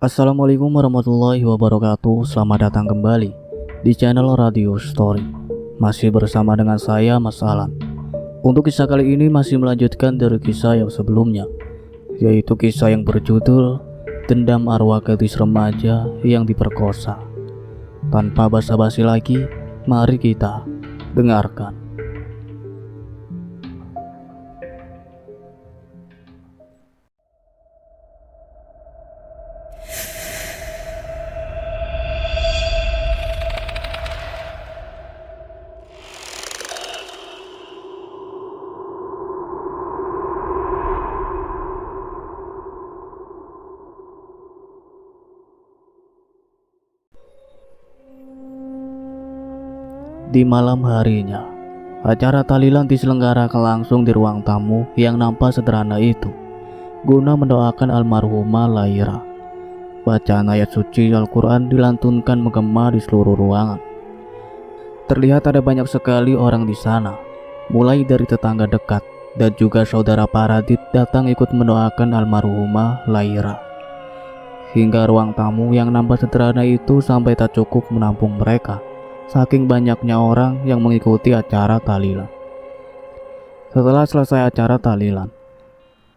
Assalamualaikum warahmatullahi wabarakatuh. Selamat datang kembali di channel Radio Story. Masih bersama dengan saya, Mas Alan. Untuk kisah kali ini masih melanjutkan dari kisah yang sebelumnya, yaitu kisah yang berjudul Dendam Arwah Gadis Remaja yang Diperkosa. Tanpa basa-basi lagi, mari kita dengarkan. Di malam harinya, acara tahlilan diselenggarakan langsung di ruang tamu yang nampak sederhana itu, guna mendoakan almarhumah Laira. Bacaan ayat suci Al-Quran dilantunkan menggema di seluruh ruangan. Terlihat ada banyak sekali orang di sana, mulai dari tetangga dekat dan juga saudara Paradit datang ikut mendoakan almarhumah Laira. Hingga ruang tamu yang nampak sederhana itu sampai tak cukup menampung mereka, saking banyaknya orang yang mengikuti acara tahlilan. Setelah selesai acara tahlilan,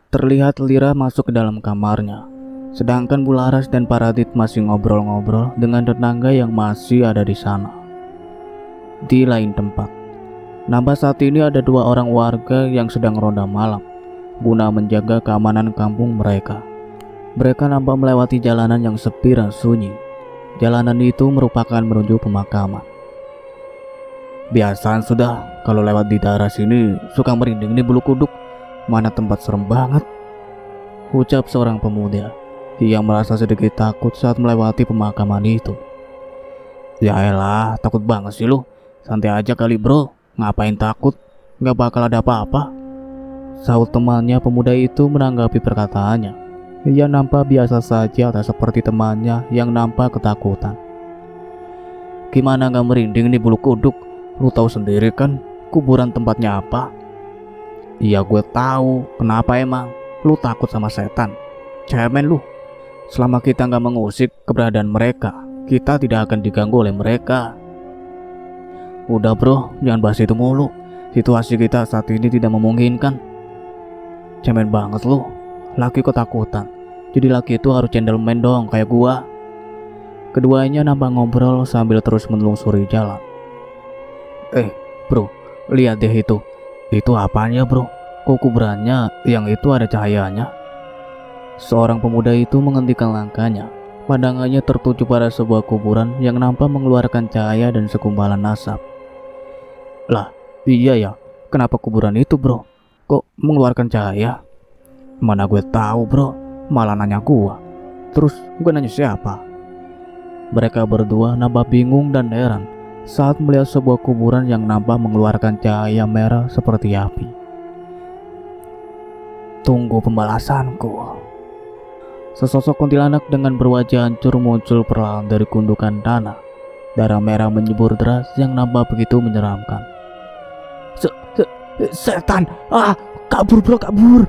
terlihat Lira masuk ke dalam kamarnya, sedangkan Bularas dan Paradit masih ngobrol-ngobrol dengan tetangga yang masih ada di sana. Di lain tempat, nampak saat ini ada dua orang warga yang sedang ronda malam, guna menjaga keamanan kampung mereka. Mereka nampak melewati jalanan yang sepi dan sunyi. Jalanan itu merupakan menuju pemakaman. Biasaan sudah, kalau lewat di daerah sini suka merinding nih bulu kuduk. Mana tempat serem banget, ucap seorang pemuda yang merasa sedikit takut saat melewati pemakaman itu. Ya elah, takut banget sih lu. Santai aja kali bro, ngapain takut? Gak bakal ada apa-apa, sahut temannya. Pemuda itu menanggapi perkataannya. Ia nampak biasa saja, tak seperti temannya yang nampak ketakutan. Gimana gak merinding nih bulu kuduk? Lu tahu sendiri kan kuburan tempatnya apa? Iya gue tahu. Kenapa emang? Lu takut sama setan? Cemen lu. Selama kita gak mengusik keberadaan mereka, kita tidak akan diganggu oleh mereka. Udah bro, jangan bahas itu mulu. Situasi kita saat ini tidak memungkinkan. Cemen banget lu. Laki ketakutan, jadi laki itu harus gentleman dong kayak gua. Keduanya nampak ngobrol sambil terus menelusuri jalan. Bro, lihat deh itu. Itu apanya bro? Kok kuburannya yang itu ada cahayanya? Seorang pemuda itu menghentikan langkahnya. Pandangannya tertuju pada sebuah kuburan yang nampak mengeluarkan cahaya dan segumpalan asap. Lah, iya ya. Kenapa kuburan itu bro? Kok mengeluarkan cahaya? Mana gue tahu bro, malah nanya gua. Terus gue nanya siapa? Mereka berdua nampak bingung dan heran saat melihat sebuah kuburan yang nampak mengeluarkan cahaya merah seperti api. Tunggu pembalasanku. Sesosok kuntilanak dengan berwajah hancur muncul perlahan dari gundukan tanah. Darah merah menyembur deras yang nampak begitu menyeramkan. Setan! Kabur bro, kabur!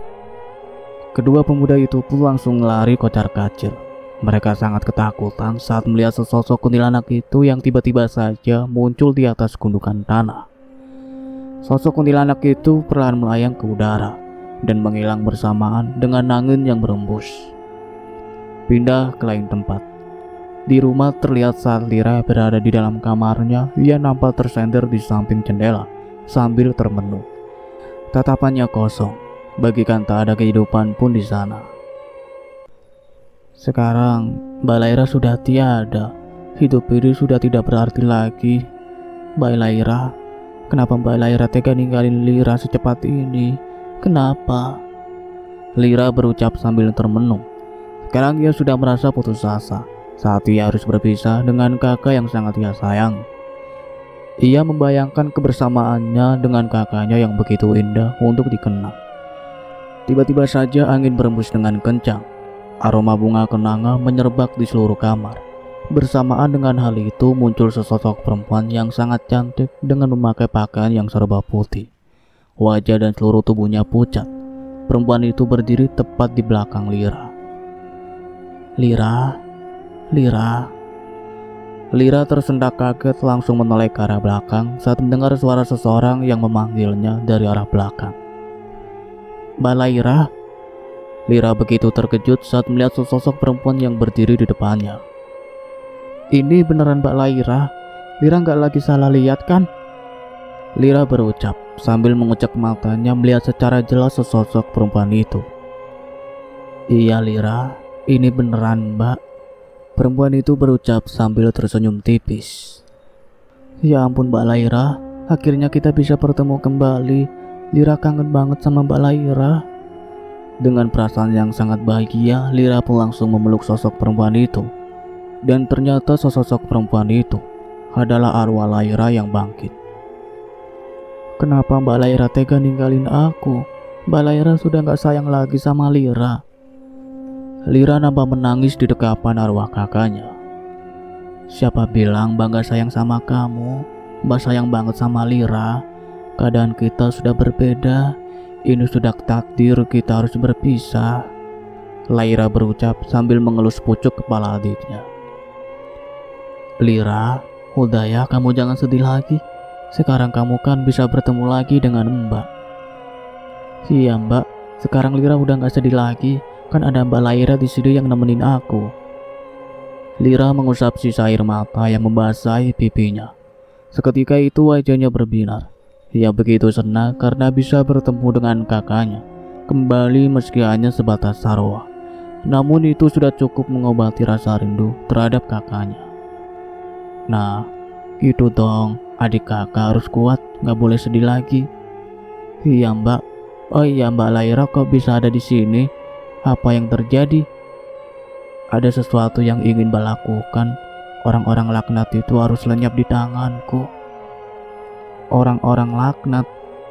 Kedua pemuda itu pun langsung lari kocar-kacir. Mereka sangat ketakutan saat melihat sesosok kuntilanak itu yang tiba-tiba saja muncul di atas gundukan tanah. Sosok kuntilanak itu perlahan melayang ke udara dan menghilang bersamaan dengan angin yang berembus. Pindah ke lain tempat. Di rumah terlihat saat Lira berada di dalam kamarnya, ia nampak tersender di samping jendela sambil termenung. Tatapannya kosong, bagikan tak ada kehidupan pun di sana. Sekarang Mbak Laira sudah tiada. Hidup ini sudah tidak berarti lagi. Mbak Laira, kenapa Mbak Laira tega ninggalin Lira secepat ini? Kenapa? Lira berucap sambil termenung. Sekarang ia sudah merasa putus asa saat ia harus berpisah dengan kakak yang sangat ia sayang. Ia membayangkan kebersamaannya dengan kakaknya yang begitu indah untuk dikenang. Tiba-tiba saja angin berembus dengan kencang. Aroma bunga kenanga menyerbak di seluruh kamar. Bersamaan dengan hal itu muncul sesosok perempuan yang sangat cantik dengan memakai pakaian yang serba putih. Wajah dan seluruh tubuhnya pucat. Perempuan itu berdiri tepat di belakang Lira. Lira, Lira. Lira tersentak kaget langsung menoleh ke arah belakang saat mendengar suara seseorang yang memanggilnya dari arah belakang. Mbak Laira. Lira begitu terkejut saat melihat sesosok perempuan yang berdiri di depannya. Ini beneran Mbak Laira? Lira nggak lagi salah lihat kan? Lira berucap sambil mengucek matanya melihat secara jelas sesosok perempuan itu. Iya Lira, ini beneran Mbak. Perempuan itu berucap sambil tersenyum tipis. Ya ampun Mbak Laira, akhirnya kita bisa bertemu kembali. Lira kangen banget sama Mbak Laira. Dengan perasaan yang sangat bahagia, Lira pun langsung memeluk sosok perempuan itu. Dan ternyata sosok perempuan itu adalah arwah Laira yang bangkit. Kenapa Mbak Laira tega ninggalin aku? Mbak Laira sudah gak sayang lagi sama Lira. Lira nampak menangis di dekapan arwah kakaknya. Siapa bilang Mbak gak sayang sama kamu? Mbak sayang banget sama Lira. Keadaan kita sudah berbeda. Ini sudah takdir kita harus berpisah. Laira berucap sambil mengelus pucuk kepala adiknya. Lira, udah ya kamu jangan sedih lagi. Sekarang kamu kan bisa bertemu lagi dengan Mbak. Iya Mbak, sekarang Lira udah gak sedih lagi. Kan ada Mbak Laira di sini yang nemenin aku. Lira mengusap sisa air mata yang membasahi pipinya. Seketika itu wajahnya berbinar. Ia begitu senang karena bisa bertemu dengan kakaknya kembali meski hanya sebatas sarwa. Namun itu sudah cukup mengobati rasa rindu terhadap kakaknya. Nah, gitu dong, adik kakak harus kuat, gak boleh sedih lagi. Iya Mbak. Oh iya Mbak Laira kok bisa ada di sini? Apa yang terjadi? Ada sesuatu yang ingin Mbak lakukan. Orang-orang laknat itu harus lenyap di tanganku. Orang-orang laknat?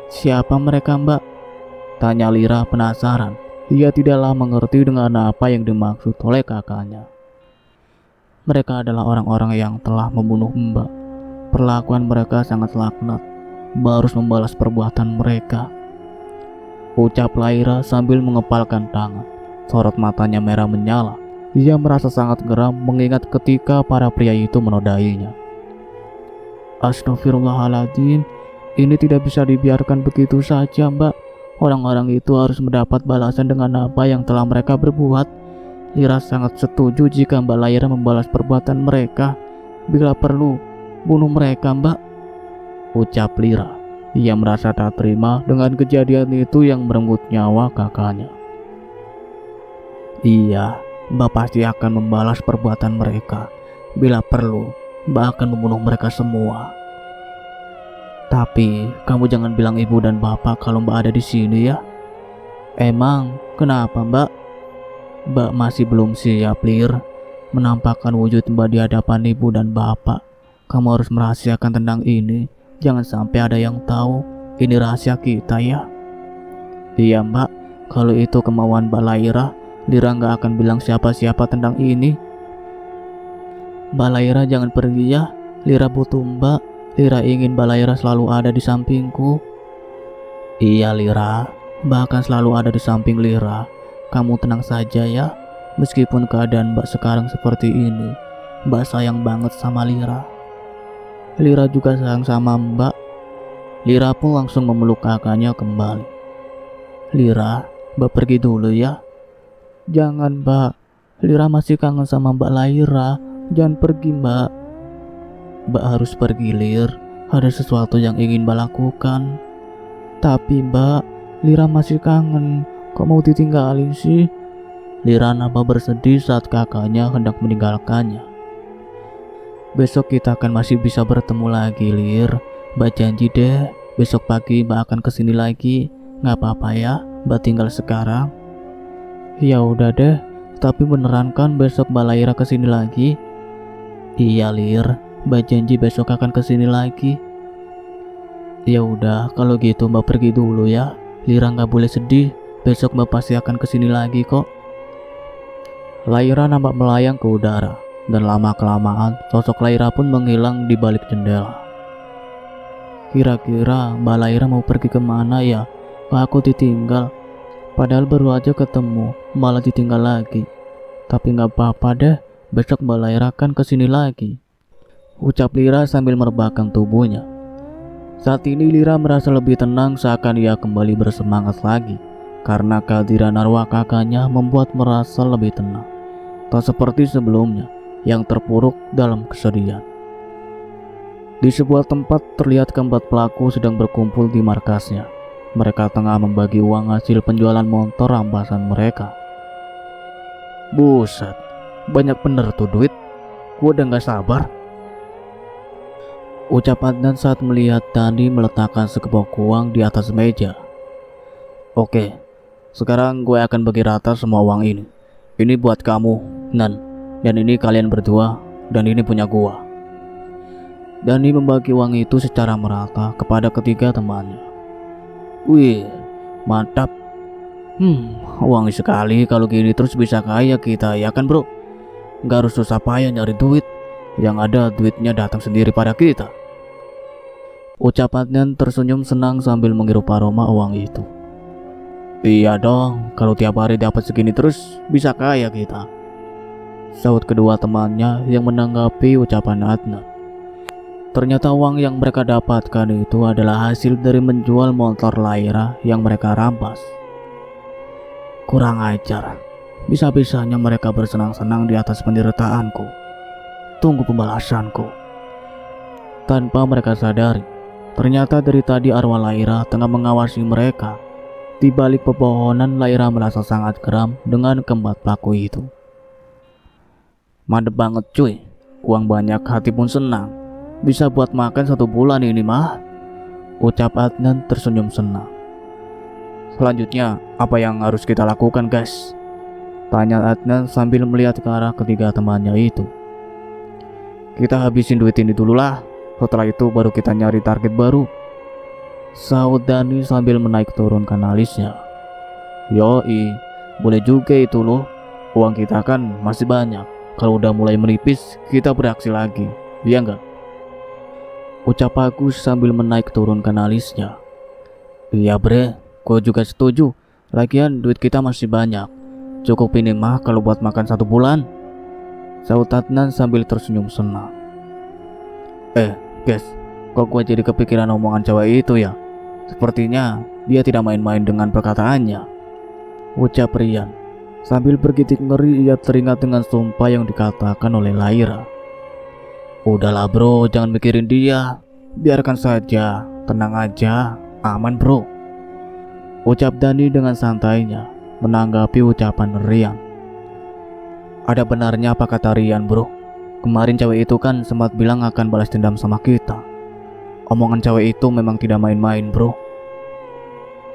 Siapa mereka Mbak? Tanya Lira penasaran. Ia tidaklah mengerti dengan apa yang dimaksud oleh kakaknya. Mereka adalah orang-orang yang telah membunuh Mbak. Perlakuan mereka sangat laknat. Mbak harus membalas perbuatan mereka, ucap Laira sambil mengepalkan tangan. Sorot matanya merah menyala. Ia merasa sangat geram mengingat ketika para pria itu menodainya. Astagfirullahaladzim, ini tidak bisa dibiarkan begitu saja Mbak. Orang-orang itu harus mendapat balasan dengan apa yang telah mereka berbuat. Lira sangat setuju jika Mbak Laira membalas perbuatan mereka. Bila perlu, bunuh mereka Mbak, ucap Lira. Ia merasa tak terima dengan kejadian itu yang merenggut nyawa kakaknya. Iya, Mbak pasti akan membalas perbuatan mereka. Bila perlu, Mbak akan membunuh mereka semua. Tapi, kamu jangan bilang ibu dan bapak kalau Mbak ada di sini ya. Emang, kenapa Mbak? Mbak masih belum siap, Lir, menampakkan wujud Mbak di hadapan ibu dan bapak. Kamu harus merahasiakan tentang ini. Jangan sampai ada yang tahu. Ini rahasia kita ya. Iya Mbak, kalau itu kemauan Mbak Laira, Lira gak akan bilang siapa-siapa tentang ini. Mbak Laira jangan pergi ya. Lira butuh Mbak. Lira ingin Mbak Laira selalu ada di sampingku. Iya Lira, Mbak akan selalu ada di samping Lira. Kamu tenang saja ya. Meskipun keadaan Mbak sekarang seperti ini, Mbak sayang banget sama Lira. Lira juga sayang sama Mbak. Lira pun langsung memeluk kakaknya kembali. Lira, Mbak pergi dulu ya. Jangan Mbak, Lira masih kangen sama Mbak Laira. Jangan pergi Mbak. Mbak harus pergi Lir. Ada sesuatu yang ingin Mbak lakukan. Tapi Mbak, Lira masih kangen. Kok mau ditinggalin sih? Lira nampak bersedih saat kakaknya hendak meninggalkannya. Besok kita akan masih bisa bertemu lagi Lir. Mbak janji deh, besok pagi Mbak akan kesini lagi. Gak apa-apa ya, Mbak tinggal sekarang. Ya udah deh, tapi beneran kan besok Mbak Laira kesini lagi? Iya Lir, Mbak janji besok akan kesini lagi. Ya udah, kalau gitu Mbak pergi dulu ya. Lira gak boleh sedih, besok Mbak pasti akan kesini lagi kok. Laira nampak melayang ke udara, dan lama-kelamaan sosok Laira pun menghilang di balik jendela. Kira-kira Mbak Laira mau pergi kemana ya? Kok aku ditinggal? Padahal baru aja ketemu, malah ditinggal lagi. Tapi gak apa-apa deh, besok Mbak Laira kan kesini lagi, ucap Lira sambil merebahkan tubuhnya. Saat ini Lira merasa lebih tenang seakan ia kembali bersemangat lagi karena kehadiran arwah kakaknya membuat merasa lebih tenang. Tak seperti sebelumnya yang terpuruk dalam kesedihan. Di sebuah tempat terlihat keempat pelaku sedang berkumpul di markasnya. Mereka tengah membagi uang hasil penjualan motor rampasan mereka. Buset, banyak bener tuh duit. Gua udah gak sabar, ucap Adnan saat melihat Dani meletakkan sekepok uang di atas meja. Oke, sekarang gue akan bagi rata semua uang ini. Ini buat kamu, Nan, dan ini kalian berdua, dan ini punya gua. Dani membagi uang itu secara merata kepada ketiga temannya. Wih, mantap. Uang sekali, kalau gini terus bisa kaya kita, ya kan bro? Gak harus susah payah nyari duit. Yang ada duitnya datang sendiri pada kita, ucap Adnan tersenyum senang sambil menghirup aroma uang itu. Iya dong, kalau tiap hari dapat segini terus bisa kaya kita, sahut kedua temannya yang menanggapi ucapan Adnan. Ternyata uang yang mereka dapatkan itu adalah hasil dari menjual motor Laira yang mereka rampas. Kurang ajar, bisa-bisanya mereka bersenang-senang di atas penderitaanku. Tunggu pembalasanku. Tanpa mereka sadari, ternyata dari tadi arwah Laira tengah mengawasi mereka. Di balik pepohonan, Laira merasa sangat geram dengan keempat pelaku itu. Mantep banget cuy, uang banyak hati pun senang. Bisa buat makan 1 bulan ini mah, ucap Adnan tersenyum senang. Selanjutnya, apa yang harus kita lakukan guys? Tanya Adnan sambil melihat ke arah ketiga temannya itu. Kita habisin duit ini dulu lah, setelah itu baru kita nyari target baru, sahut Dani sambil menaik turunkan alisnya. Yoi, boleh juga itu loh. Uang kita kan masih banyak. Kalau udah mulai menipis, kita beraksi lagi, iya enggak? Ucap Agus sambil menaik turunkan alisnya. Iya bre, gue juga setuju. Lagian duit kita masih banyak. Cukup ini mah kalau buat makan 1 bulan, sahut Adnan sambil tersenyum senang. Guys, kok gue jadi kepikiran omongan cewek itu ya? Sepertinya dia tidak main-main dengan perkataannya, ucap Rian. Sambil bergidik ngeri ia teringat dengan sumpah yang dikatakan oleh Laira. Udahlah bro, jangan mikirin dia. Biarkan saja, tenang aja, aman bro, ucap Dani dengan santainya menanggapi ucapan Rian. Ada benarnya apa kata Rian bro? Kemarin cewek itu kan sempat bilang akan balas dendam sama kita. Omongan cewek itu memang tidak main-main bro,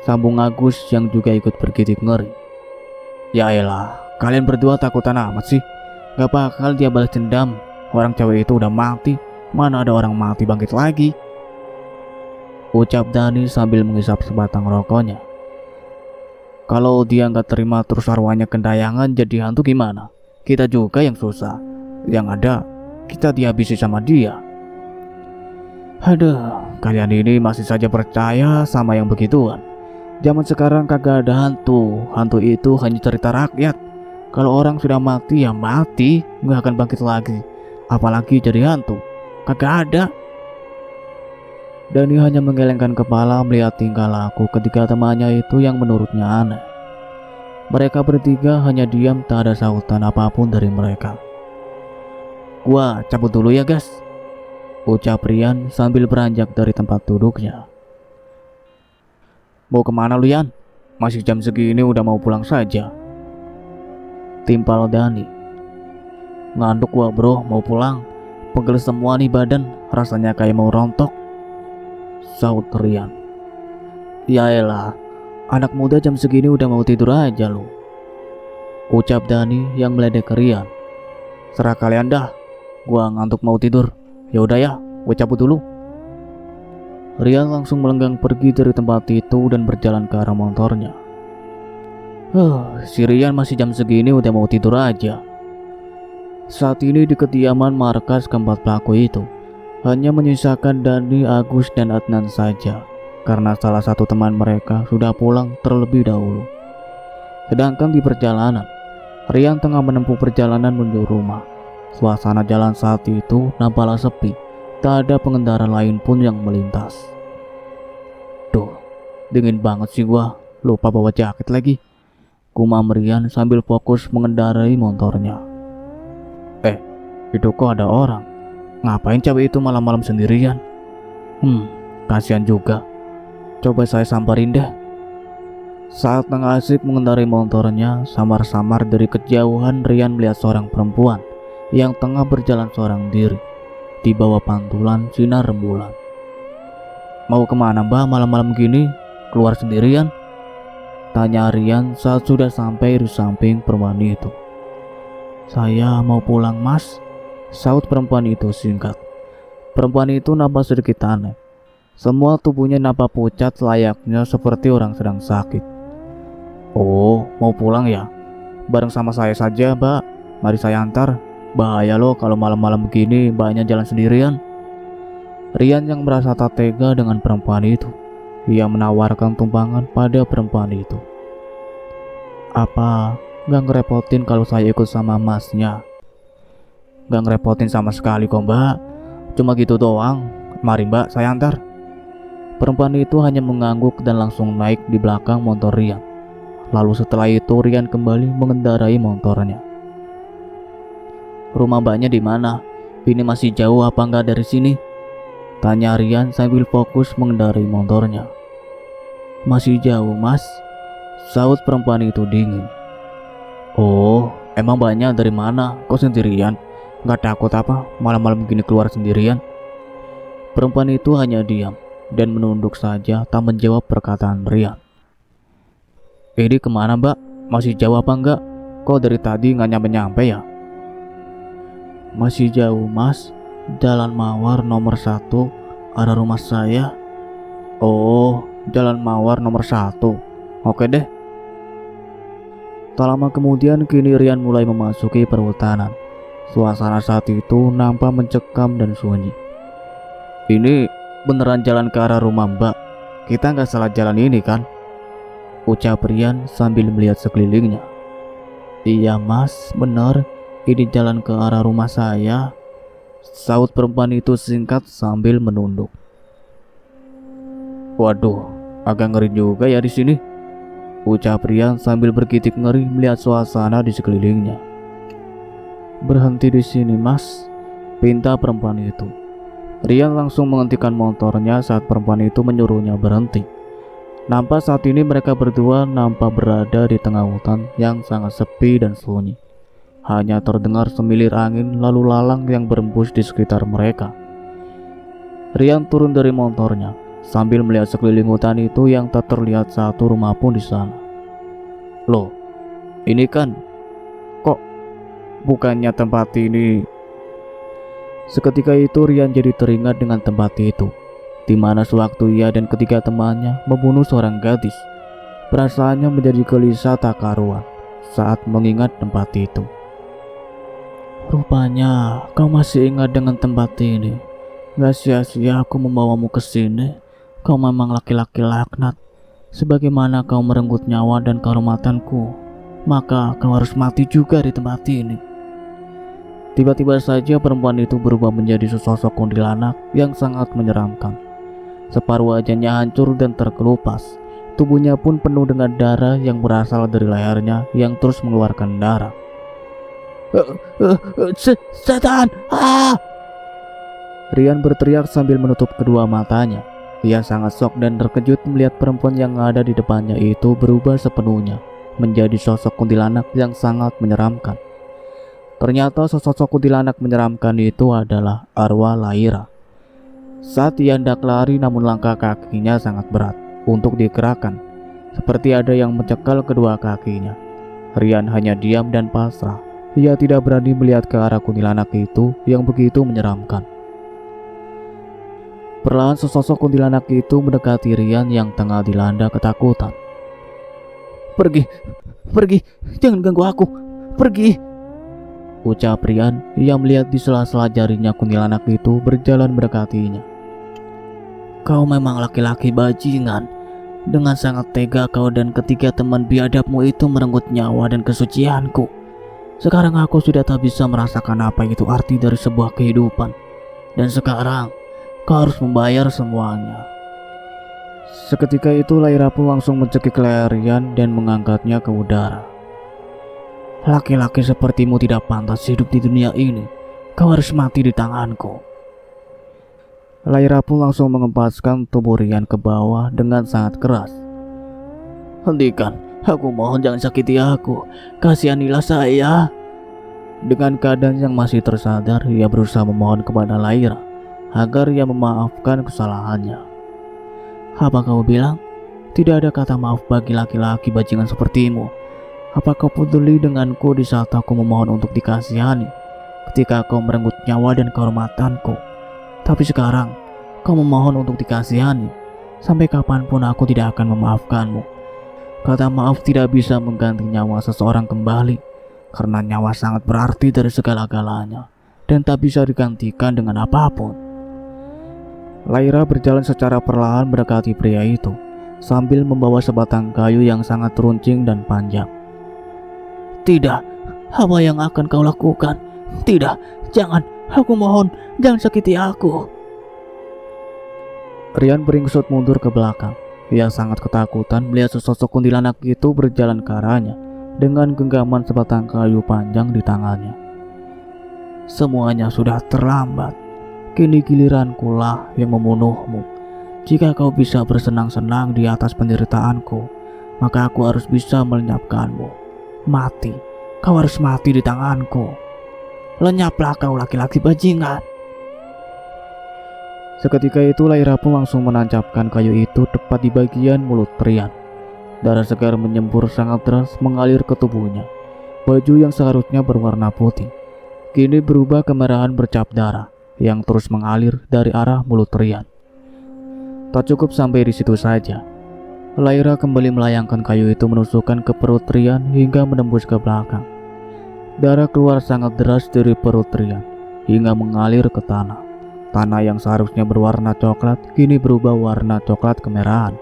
sambung Agus yang juga ikut bergidik ngeri. Ya elah, kalian berdua takutan amat sih. Gak bakal dia balas dendam. Orang cewek itu udah mati. Mana ada orang mati bangkit lagi, ucap Dani sambil menghisap sebatang rokoknya. Kalau dia gak terima terus arwahnya kentayangan jadi hantu gimana? Kita juga yang susah. Yang ada kita dihabisi sama dia. Aduh, kalian ini masih saja percaya sama yang begituan. Zaman sekarang kagak ada hantu. Hantu itu hanya cerita rakyat. Kalau orang sudah mati ya mati, gak akan bangkit lagi. Apalagi jadi hantu, kagak ada. Dani hanya menggelengkan kepala melihat tingkah laku ketiga temannya itu yang menurutnya aneh. Mereka bertiga hanya diam, tak ada sahutan apapun dari mereka. Gua cabut dulu ya guys, ucap Rian sambil beranjak dari tempat duduknya. Mau kemana lu Yan? Masih jam segini udah mau pulang saja, timpal Dani. Ngantuk gua bro, mau pulang. Pegel semua nih badan, rasanya kayak mau rontok, sahut Rian. Ya elah, anak muda jam segini udah mau tidur aja lu, ucap Dani yang meledek Rian. Serah kalian dah, gua ngantuk mau tidur. Ya udah ya, gua cabut dulu. Rian langsung melenggang pergi dari tempat itu dan berjalan ke arah motornya. Si Rian masih jam segini udah mau tidur aja. Saat ini di kediaman markas keempat pelaku itu hanya menyisakan Dani, Agus, dan Adnan saja, karena salah satu teman mereka sudah pulang terlebih dahulu. Sedangkan di perjalanan, Rian tengah menempuh perjalanan menuju rumah. Suasana jalan saat itu nampaklah sepi. Tak ada pengendara lain pun yang melintas. Duh, dingin banget sih gua. Lupa bawa jaket lagi. Gumam Rian sambil fokus mengendarai motornya. Itu kok ada orang. Ngapain cewek itu malam-malam sendirian? Kasihan juga. Coba saya samperin deh. Saat tengah asik mengendarai motornya, samar-samar dari kejauhan Rian melihat seorang perempuan yang tengah berjalan seorang diri di bawah pantulan sinar rembulan. Mau kemana mbak malam-malam gini? Keluar sendirian? Tanya Rian saat sudah sampai di samping perempuan itu. Saya mau pulang mas, saut perempuan itu singkat. Perempuan itu nampak sedikit aneh. Semua tubuhnya nampak pucat layaknya seperti orang sedang sakit. Oh, mau pulang ya? Bareng sama saya saja mbak, mari saya antar. Bahaya loh kalau malam-malam begini mbaknya jalan sendirian. Rian yang merasa tak tega dengan perempuan itu, ia menawarkan tumpangan pada perempuan itu. Apa gak ngerepotin kalau saya ikut sama masnya? Gak ngerepotin sama sekali kok mbak, cuma gitu doang. Mari mbak saya antar. Perempuan itu hanya mengangguk dan langsung naik di belakang motor Rian. Lalu setelah itu Rian kembali mengendarai motornya. Rumah mbaknya di mana? Ini masih jauh apa enggak dari sini? Tanya Rian sambil fokus mengendarai motornya. Masih jauh mas, saut perempuan itu dingin. Oh, emang mbaknya dari mana? Kok sendirian? Gak takut apa malam-malam begini keluar sendirian? Perempuan itu hanya diam dan menunduk saja, tak menjawab perkataan Rian. Ini kemana mbak? Masih jauh apa enggak? Kok dari tadi gak nyampe-nyampe ya? Masih jauh mas, Jalan Mawar nomor 1, arah rumah saya. Oh, Jalan Mawar nomor 1. Oke deh. Tak lama kemudian kini Rian mulai memasuki perhutanan. Suasana saat itu nampak mencekam dan sunyi. Ini beneran jalan ke arah rumah mbak. Kita nggak salah jalan ini kan? Ucap Rian sambil melihat sekelilingnya. Iya mas, benar. Ini jalan ke arah rumah saya. Saut perempuan itu singkat sambil menunduk. Waduh, agak ngeri juga ya di sini. Ucap Rian sambil berkitik ngeri melihat suasana di sekelilingnya. Berhenti di sini mas, pinta perempuan itu. Rian langsung menghentikan motornya saat perempuan itu menyuruhnya berhenti. Nampak saat ini mereka berdua nampak berada di tengah hutan yang sangat sepi dan sunyi. Hanya terdengar semilir angin lalu lalang yang berembus di sekitar mereka. Rian turun dari motornya sambil melihat sekeliling hutan itu yang tak terlihat satu rumah pun di sana. Loh, ini kan kok bukannya tempat ini? Seketika itu Rian jadi teringat dengan tempat itu, di mana sewaktu ia dan ketiga temannya membunuh seorang gadis. Perasaannya menjadi gelisah tak karuan saat mengingat tempat itu. Rupanya kau masih ingat dengan tempat ini. Gak sia-sia aku membawamu ke sini. Kau memang laki-laki laknat. Sebagaimana kau merenggut nyawa dan kehormatanku, maka kau harus mati juga di tempat ini. Tiba-tiba saja perempuan itu berubah menjadi sesosok kuntilanak yang sangat menyeramkan. Separuh wajahnya hancur dan terkelupas. Tubuhnya pun penuh dengan darah yang berasal dari lehernya yang terus mengeluarkan darah. Setan! Rian berteriak sambil menutup kedua matanya. Ia sangat shock dan terkejut melihat perempuan yang ada di depannya itu berubah sepenuhnya menjadi sosok kuntilanak yang sangat menyeramkan. Ternyata sosok kuntilanak menyeramkan itu adalah arwah Laira. Saat ia hendak lari namun langkah kakinya sangat berat untuk digerakkan, seperti ada yang mencekal kedua kakinya. Rian hanya diam dan pasrah. Ia tidak berani melihat ke arah kuntilanak itu yang begitu menyeramkan. Perlahan sesosok kuntilanak itu mendekati Rian yang tengah dilanda ketakutan. Pergi, jangan ganggu aku, pergi. Ucap Rian. Ia melihat di sela-sela jarinya kuntilanak itu berjalan mendekatinya. Kau memang laki-laki bajingan. Dengan sangat tega kau dan ketiga teman biadabmu itu merenggut nyawa dan kesucianku. Sekarang aku sudah tak bisa merasakan apa itu arti dari sebuah kehidupan. Dan sekarang kau harus membayar semuanya. Seketika itu Laira pun langsung mencekik leher Rian dan mengangkatnya ke udara. Laki-laki sepertimu tidak pantas hidup di dunia ini. Kau harus mati di tanganku. Laira pun langsung mengempaskan tubuh Rian ke bawah dengan sangat keras. Hentikan, aku mohon jangan sakiti aku. Kasihanilah saya. Dengan keadaan yang masih tersadar, ia berusaha memohon kepada Laira agar ia memaafkan kesalahannya. Apa kau bilang? Tidak ada kata maaf bagi laki-laki bajingan sepertimu. Apa kau peduli denganku di saat aku memohon untuk dikasihani, ketika kau merenggut nyawa dan kehormatanku? Tapi sekarang kau memohon untuk dikasihani. Sampai kapanpun aku tidak akan memaafkanmu. Kata maaf tidak bisa mengganti nyawa seseorang kembali, karena nyawa sangat berarti dari segala-galanya dan tak bisa digantikan dengan apapun. Laira berjalan secara perlahan mendekati pria itu sambil membawa sebatang kayu yang sangat runcing dan panjang. Tidak, apa yang akan kau lakukan? Tidak, jangan, aku mohon, jangan sakiti aku. Rian beringsut mundur ke belakang. Ia sangat ketakutan melihat sesosok kuntilanak itu berjalan ke arahnya dengan genggaman sebatang kayu panjang di tangannya. Semuanya sudah terlambat. Kini giliranku lah yang membunuhmu. Jika kau bisa bersenang-senang di atas penderitaanku, maka aku harus bisa melenyapkanmu. Mati, kau harus mati di tanganku. Lenyaplah kau laki-laki bajingan. Seketika itu Laira pun langsung menancapkan kayu itu tepat di bagian mulut Rian. Darah segar menyembur sangat deras mengalir ke tubuhnya. Baju yang seharusnya berwarna putih kini berubah kemerahan bercap darah yang terus mengalir dari arah mulut Rian. Tak cukup sampai di situ saja. Laira kembali melayangkan kayu itu menusukkan ke perut Rian hingga menembus ke belakang. Darah keluar sangat deras dari perut Rian hingga mengalir ke tanah. Tanah yang seharusnya berwarna coklat kini berubah warna coklat kemerahan.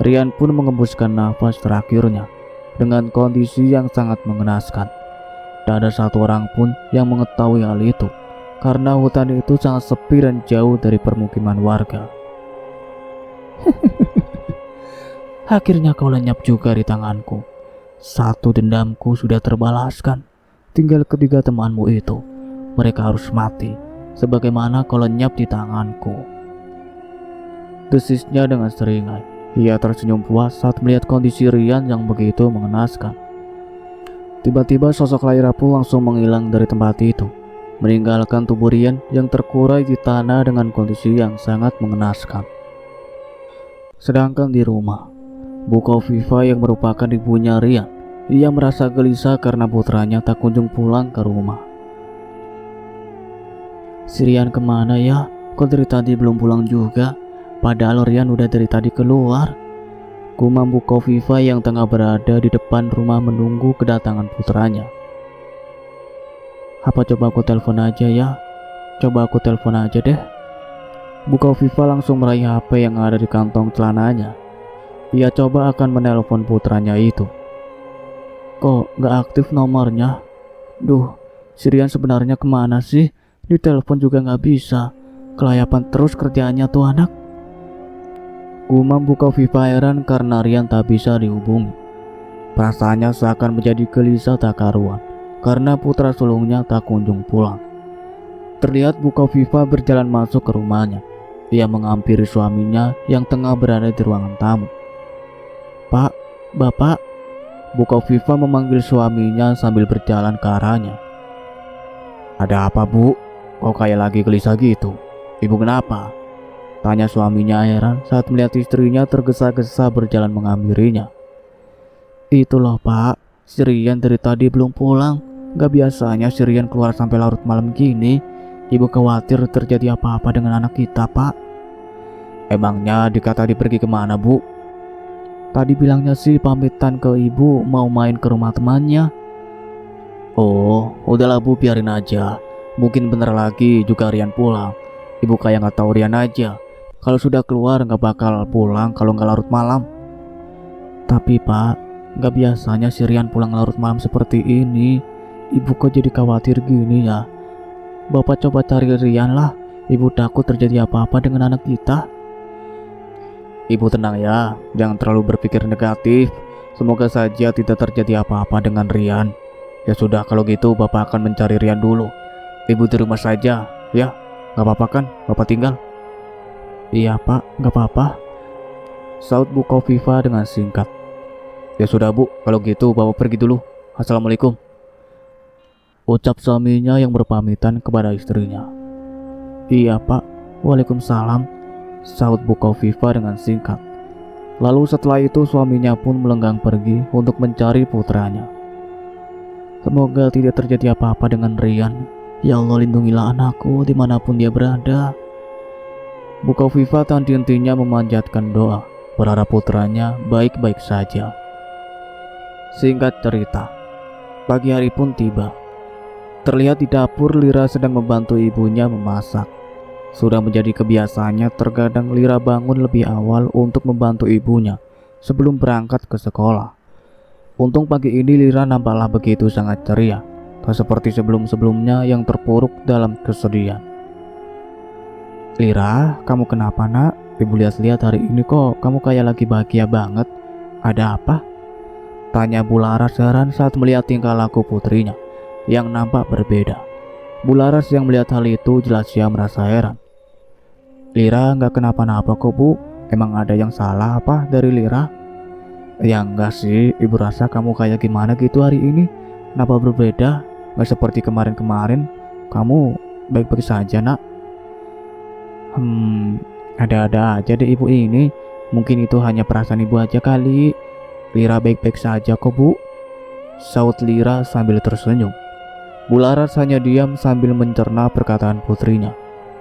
Rian pun mengembuskan nafas terakhirnya dengan kondisi yang sangat mengenaskan. Tak ada satu orang pun yang mengetahui hal itu, karena hutan itu sangat sepi dan jauh dari permukiman warga. Akhirnya kau lenyap juga di tanganku. Satu dendamku sudah terbalaskan. Tinggal ketiga temanmu itu. Mereka harus mati, sebagaimana kau lenyap di tanganku. Desisnya dengan seringai. Ia tersenyum puas saat melihat kondisi Rian yang begitu mengenaskan. Tiba-tiba sosok Laira pun langsung menghilang dari tempat itu, meninggalkan tubuh Rian yang terkurai di tanah dengan kondisi yang sangat mengenaskan. Sedangkan di rumah, Bu Kofifa yang merupakan ibunya Rian, ia merasa gelisah karena putranya tak kunjung pulang ke rumah. Si Rian kemana ya? Kok dari tadi belum pulang juga? Padahal Rian udah dari tadi keluar. Gumam Bu Kofifa yang tengah berada di depan rumah menunggu kedatangan putranya. Apa coba aku telepon aja ya? Coba aku telepon aja deh. Bu Kofifa langsung meraih HP yang ada di kantong celananya. Ia coba akan menelpon putranya itu. Kok gak aktif nomornya? Duh, si Rian sebenarnya kemana sih? Ditelepon juga gak bisa. Kelayapan terus kerjaannya tuh anak. Gumam Bu Kofifa heran karena Rian tak bisa dihubungi. Perasaannya seakan menjadi gelisah tak karuan karena putra sulungnya tak kunjung pulang. Terlihat Bu Kofifa berjalan masuk ke rumahnya. Ia menghampiri suaminya yang tengah berada di ruangan tamu. Pak, Bapak. Bu Kofifa memanggil suaminya sambil berjalan ke arahnya. Ada apa, Bu? Kok kayak lagi gelisah gitu? Ibu kenapa? Tanya suaminya heran saat melihat istrinya tergesa-gesa berjalan menghampirinya. Itu loh Pak, si Rian dari tadi belum pulang. Gak biasanya si Rian keluar sampai larut malam gini. Ibu khawatir terjadi apa-apa dengan anak kita Pak. Emangnya Dika tadi pergi kemana Bu? Tadi bilangnya sih pamitan ke ibu mau main ke rumah temannya. Oh, udahlah Bu, biarin aja. Mungkin bentar lagi juga Rian pulang. Ibu kayak gak tahu Rian aja. Kalau sudah keluar gak bakal pulang kalau gak larut malam. Tapi Pak, gak biasanya si Rian pulang larut malam seperti ini. Ibu kok jadi khawatir gini ya? Bapak coba cari Rian lah. Ibu takut terjadi apa-apa dengan anak kita. Ibu tenang ya, jangan terlalu berpikir negatif. Semoga saja tidak terjadi apa-apa dengan Rian. Ya sudah, kalau gitu Bapak akan mencari Rian dulu. Ibu di rumah saja, ya? Gak apa-apa kan, Bapak tinggal? Iya Pak, gak apa-apa, saut Bu Kofifa dengan singkat. Ya sudah Bu, kalau gitu Bapak pergi dulu. Assalamualaikum, ucap suaminya yang berpamitan kepada istrinya. Iya Pak, waalaikumsalam, saut Bu Kofifa dengan singkat. Lalu setelah itu suaminya pun melenggang pergi untuk mencari putranya. Semoga tidak terjadi apa-apa dengan Rian. Ya Allah, lindungilah anakku dimanapun dia berada. Bu Kofifa tak henti-hentinya memanjatkan doa, berharap putranya baik-baik saja. Singkat cerita, pagi hari pun tiba. Terlihat di dapur Lira sedang membantu ibunya memasak. Sudah menjadi kebiasaannya terkadang Lira bangun lebih awal untuk membantu ibunya sebelum berangkat ke sekolah. Untung pagi ini Lira nampaklah begitu sangat ceria, tak seperti sebelum-sebelumnya yang terpuruk dalam kesedihan. Lira, kamu kenapa nak? Ibu lihat-lihat hari ini kok kamu kayak lagi bahagia banget. Ada apa? Tanya Bu Laras heran saat melihat tingkah laku putrinya yang nampak berbeda. Bu Laras yang melihat hal itu jelas ia merasa heran. Lira nggak kenapa-napa kok Bu. Emang ada yang salah apa dari Lira? Ya enggak sih, ibu rasa kamu kayak gimana gitu hari ini. Kenapa berbeda? Gak seperti kemarin-kemarin. Kamu baik-baik saja nak. Ada-ada aja deh ibu ini. Mungkin itu hanya perasaan ibu aja kali. Lira baik-baik saja kok Bu, saut Lira sambil tersenyum. Bu Laras hanya diam sambil mencerna perkataan putrinya.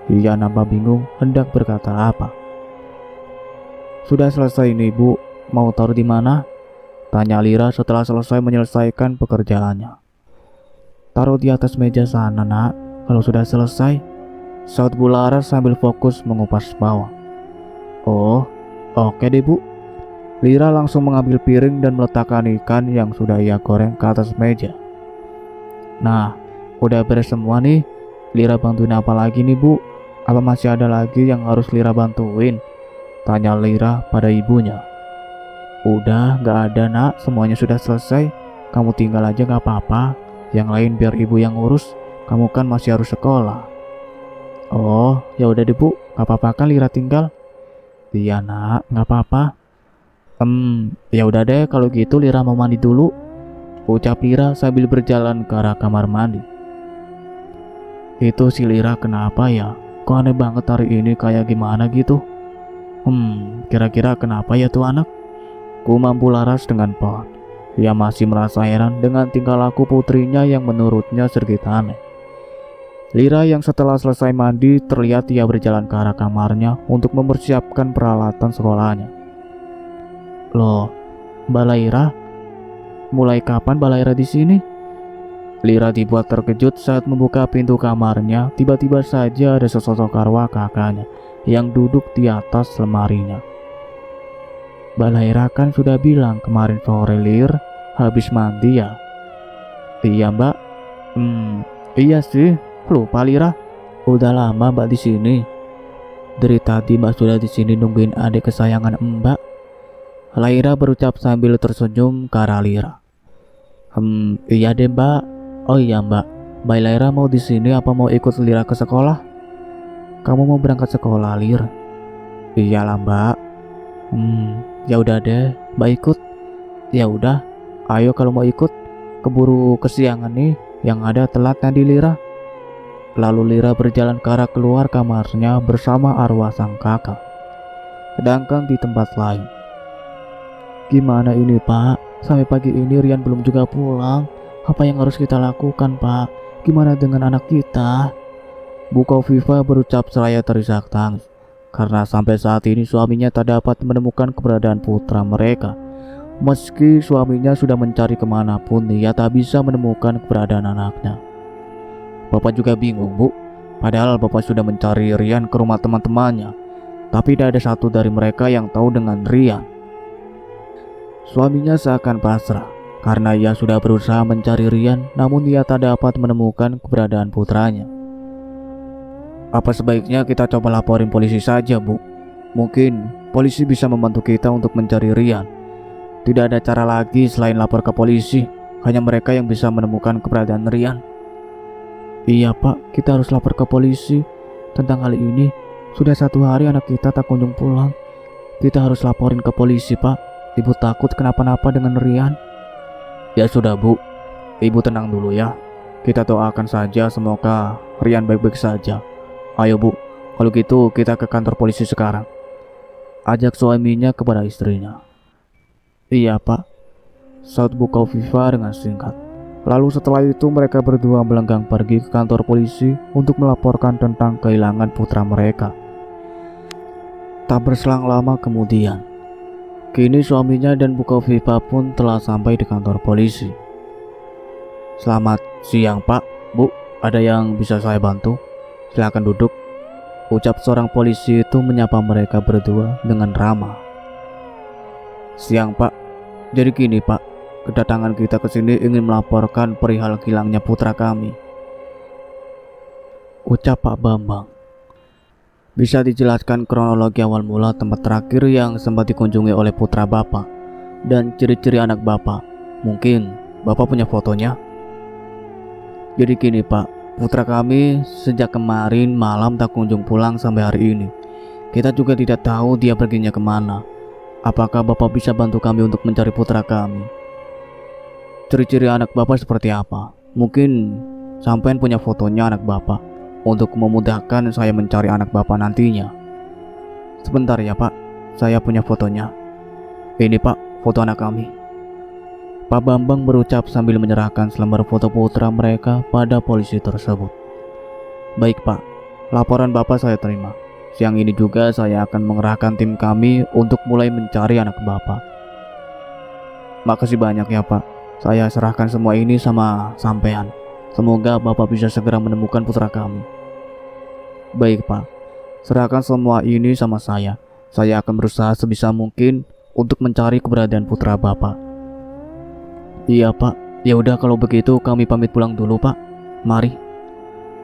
Ia nampak bingung hendak berkata apa. Sudah selesai nih Bu, mau taruh di mana? Tanya Lira setelah selesai menyelesaikan pekerjaannya. Taruh di atas meja sana nak, kalau sudah selesai, saut Bu Laras sambil fokus mengupas bawang. Oh, oke deh Bu. Lira langsung mengambil piring dan meletakkan ikan yang sudah ia goreng ke atas meja. Nah, udah beres semua nih. Lira bantuin apa lagi nih Bu? Apa masih ada lagi yang harus Lira bantuin? Tanya Lira pada ibunya. Udah, gak ada nak, semuanya sudah selesai. Kamu tinggal aja gak apa-apa. Yang lain biar ibu yang urus. Kamu kan masih harus sekolah. Oh, ya udah deh Bu, gak apa-apa kan Lira tinggal? Iya nak, gak apa-apa. Ya udah deh kalau gitu Lira mau mandi dulu, ucap Lira sambil berjalan ke arah kamar mandi. Itu si Lira kenapa ya? Kok aneh banget hari ini, kayak gimana gitu? Kira-kira kenapa ya tuh anak? Gumam Bu Laras dengan pelan. Ia masih merasa heran dengan tingkah laku putrinya yang menurutnya sedikit aneh. Lira yang setelah selesai mandi terlihat ia berjalan ke arah kamarnya untuk mempersiapkan peralatan sekolahnya. Loh, Mbak Laira? Mulai kapan Mbak Laira di sini? Lira dibuat terkejut saat membuka pintu kamarnya. Tiba-tiba saja ada sesosok arwah kakaknya yang duduk di atas lemarinya. Mbak Laira kan sudah bilang kemarin sore Lir habis mandi ya? Iya Mbak. Iya sih. Lupa Lira. Udah lama Mbak di sini. Dari tadi Mbak sudah di sini nungguin adik kesayangan Mbak. Laira berucap sambil tersenyum ke arah Lira. Iya deh Mbak. Oh iya Mbak, Mbak Laira mau di sini apa mau ikut Lira ke sekolah? Kamu mau berangkat sekolah Lir? Iyalah Mbak. Ya udah deh, Mbak ikut. Ya udah, ayo kalau mau ikut. Keburu kesiangan nih, yang ada telat nanti Lira. Lalu Lira berjalan ke arah keluar kamarnya bersama arwah sang kakak. Sedangkan di tempat lain, gimana ini Pak? Sampai pagi ini Rian belum juga pulang. Apa yang harus kita lakukan Pak? Gimana dengan anak kita? Bu Kofifa berucap seraya terisak tangis. Karena sampai saat ini suaminya tak dapat menemukan keberadaan putra mereka. Meski suaminya sudah mencari kemanapun, ia tak bisa menemukan keberadaan anaknya. Bapak juga bingung Bu. Padahal Bapak sudah mencari Rian ke rumah teman-temannya, tapi tidak ada satu dari mereka yang tahu dengan Rian. Suaminya seakan pasrah. karena ia sudah berusaha mencari Rian, namun ia tak dapat menemukan keberadaan putranya. Apa sebaiknya kita coba laporin polisi saja, Bu? Mungkin polisi bisa membantu kita untuk mencari Rian. Tidak ada cara lagi selain lapor ke polisi. Hanya mereka yang bisa menemukan keberadaan Rian. Iya Pak, kita harus lapor ke polisi tentang hal ini. Sudah 1 hari anak kita tak kunjung pulang. Kita harus laporin ke polisi Pak. Ibu takut kenapa-napa dengan Rian. Ya sudah Bu, Ibu tenang dulu ya. Kita doakan saja semoga Rian baik-baik saja. Ayo Bu, kalau gitu kita ke kantor polisi sekarang, ajak suaminya kepada istrinya. Iya Pak, saut Bu Kaufifa dengan singkat. Lalu setelah itu mereka berdua melenggang pergi ke kantor polisi untuk melaporkan tentang kehilangan putra mereka. Tak berselang lama kemudian, kini suaminya dan Bu Kaufifa pun telah sampai di kantor polisi. Selamat siang Pak, Bu, ada yang bisa saya bantu? Silakan duduk, ucap seorang polisi itu menyapa mereka berdua dengan ramah. Siang Pak, jadi gini Pak, kedatangan kita ke sini ingin melaporkan perihal hilangnya putra kami, ucap Pak Bambang. Bisa dijelaskan kronologi awal mula tempat terakhir yang sempat dikunjungi oleh putra Bapak dan ciri-ciri anak Bapak? Mungkin Bapak punya fotonya? Jadi gini Pak, putra kami sejak kemarin malam tak kunjung pulang sampai hari ini. Kita juga tidak tahu dia perginya kemana. Apakah Bapak bisa bantu kami untuk mencari putra kami? Ciri-ciri anak Bapak seperti apa? Mungkin sampean punya fotonya anak Bapak untuk memudahkan saya mencari anak Bapak nantinya. Sebentar ya Pak, saya punya fotonya. Ini Pak, foto anak kami. Pak Bambang berucap sambil menyerahkan selembar foto putra mereka pada polisi tersebut. Baik Pak, laporan Bapak saya terima. Siang ini juga saya akan mengerahkan tim kami untuk mulai mencari anak Bapak. Makasih banyak ya Pak. Saya serahkan semua ini sama sampean. Semoga Bapak bisa segera menemukan putra kami. Baik Pak, serahkan semua ini sama saya. Saya akan berusaha sebisa mungkin untuk mencari keberadaan putra Bapak. Iya Pak, ya udah kalau begitu kami pamit pulang dulu Pak. Mari.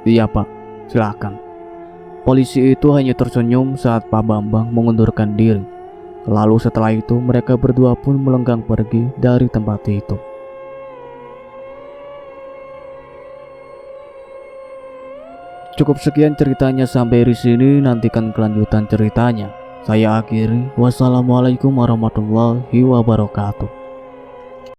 Iya Pak, silakan. Polisi itu hanya tersenyum saat Pak Bambang mengundurkan diri. Lalu setelah itu mereka berdua pun melenggang pergi dari tempat itu. Cukup sekian ceritanya sampai di sini, nantikan kelanjutan ceritanya. Saya akhiri. Wassalamualaikum warahmatullahi wabarakatuh.